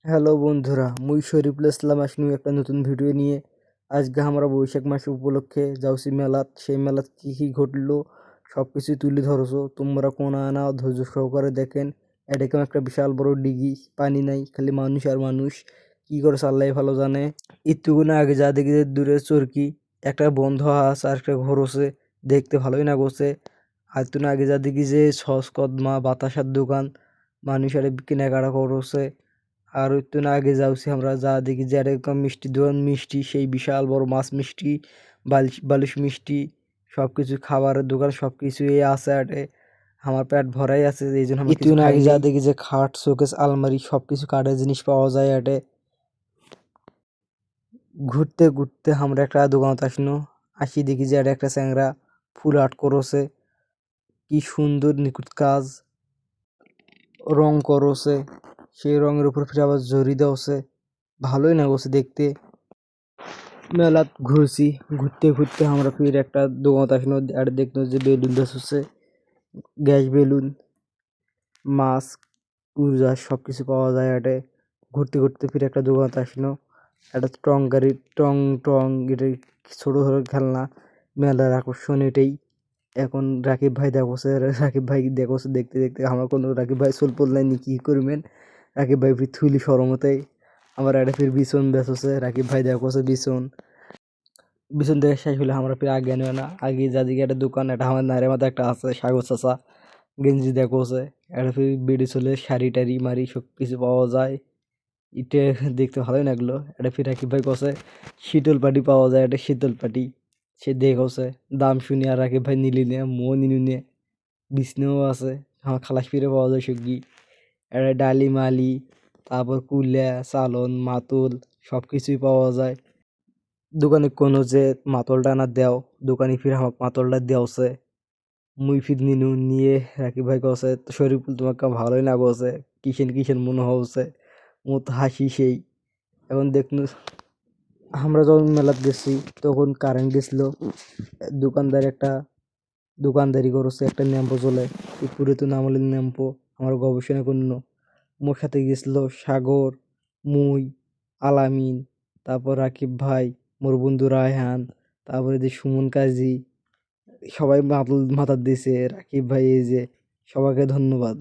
Hello বন্ধুরা, মুই শরীফুল ইসলাম আসনু একটা নতুন ভিডিও নিয়ে। আজকে আমরা বৈশাখ মাস উপলক্ষে যাওছি মেলাত। সেই মেলাত কি কি ঘটলো সব কিছু তুলে ধরছো। তোমরা কোন আনা ধৈর্য সহকারে দেখেন। এরকম একটা বিশাল বড় ডিগি, পানি নাই, খালি মানুষ আর মানুষ। কি করে আল্লাহ ভালো জানে। একটুকুনা আগে যা দেখি যে দূরে চরকি একটা বন্ধ আছে আর একটা ঘর আছে, দেখতে ভালোই না করছে। আর তুই আগে যা দেখি যে সস কদমা বাতাসার দোকান, মানুষ আর কেনাকাটা করছে। আর একটু না আগে যাচ্ছি আমরা, যা দেখি যে এরকম মিষ্টি দোকান, মিষ্টি সেই বিশাল বড় মাছ মিষ্টি, বালিশ মিষ্টি, সব কিছু খাবারের দোকান সব কিছুই আছে আটে। আমার পেট ভরাই আছে, এই জন্য আমি কিছু আগে যা দেখি যে খাট শোকেস আলমারি সব কিছু কাঠের জিনিস পাওয়া যায় আটে। ঘুরতে ঘুরতে আমরা একটা দোকানত আসি দেখি যে একটা চ্যাংরা ফুল আর্ট করছে, কি সুন্দর নিখুঁত কাজ, রং করছে। সেই রঙের উপর ফিরে আবার জরি দেওয়াছে, ভালোই না করছে দেখতে। মেলাত ঘুরছি, ঘুরতে ঘুরতে আমরা ফির একটা দোকানত আর দেখলো যে বেলুন বেচছে, গ্যাস বেলুন, মাস্ক, কুরজা সব কিছু পাওয়া যায় আটে। ঘুরতে ঘুরতে ফিরে একটা দোকানত একটা টং গাড়ি, টং টং এটা ছোট ছোট খেলনা। মেলার আকর্ষণ এটাই। এখন রাকিব ভাই দেখছে, রাকিব ভাই দেখছে, দেখতে দেখতে আমার কোনো রাকিব ভাই সোল পড়ল নি, কি করবেন। রাকিব ভাই ফির থুইলি সরমতেই আমার একটা ফির বিছন বেচছে। রাকিব ভাই দেখছে বিছন, বিছন দেখে শেষ হলে আমরা ফির আগে নেবে না। আগে যাদিকে একটা দোকান, এটা আমার নাইরের মাথায় একটা আছে সাগর চাচা, গেঞ্জি দেখছে। এটা ফির বেডি চলে শাড়ি টাড়ি মারি সব কিছু পাওয়া যায়। ইটে দেখতে ভালোই লাগলো। এটা ফির রাকিব ভাই কছে শীতল পাটি পাওয়া যায়, এটা শীতল পাটি। সে দেখছে, দাম শুনি আর রাকিব ভাই নিলি নে, মো নিনু নে। বিছনাও আছে, আমার খালাস ফিরে পাওয়া যায় সবজি। এটা ডালি মালি, তারপর কুলা চালন মাতুল সব কিছুই পাওয়া যায়। দোকানে কোনো যে মাতলটা না দেও, দোকানি ফির আমাকে মাতলটা দেওছে। মুই ফির নিনু নিয়ে রাকিব ভাই কছে শরীফুল তোমাকে ভালোই না গছে, কিসেন কিসেন মনে হচ্ছে। ও তো হাসি সেই। এখন দেখনু আমরা যখন মেলাত গেছি তখন কারেন্ট গেছিল। দোকানদার একটা দোকানদারি করছে, একটা ল্যাম্পো চলে, এই পুরাতন আমলের ল্যাম্পো। আমার গবেষণা করলো। মোর সাথে গেছিল সাগর, মুই, আলামিন, তারপর রাকিব ভাই, মোর বন্ধু রায়হান, তারপরে যে সুমন কাজী, সবাই মাতার দিছে। রাকিব ভাই এই যে, সবাইকে ধন্যবাদ।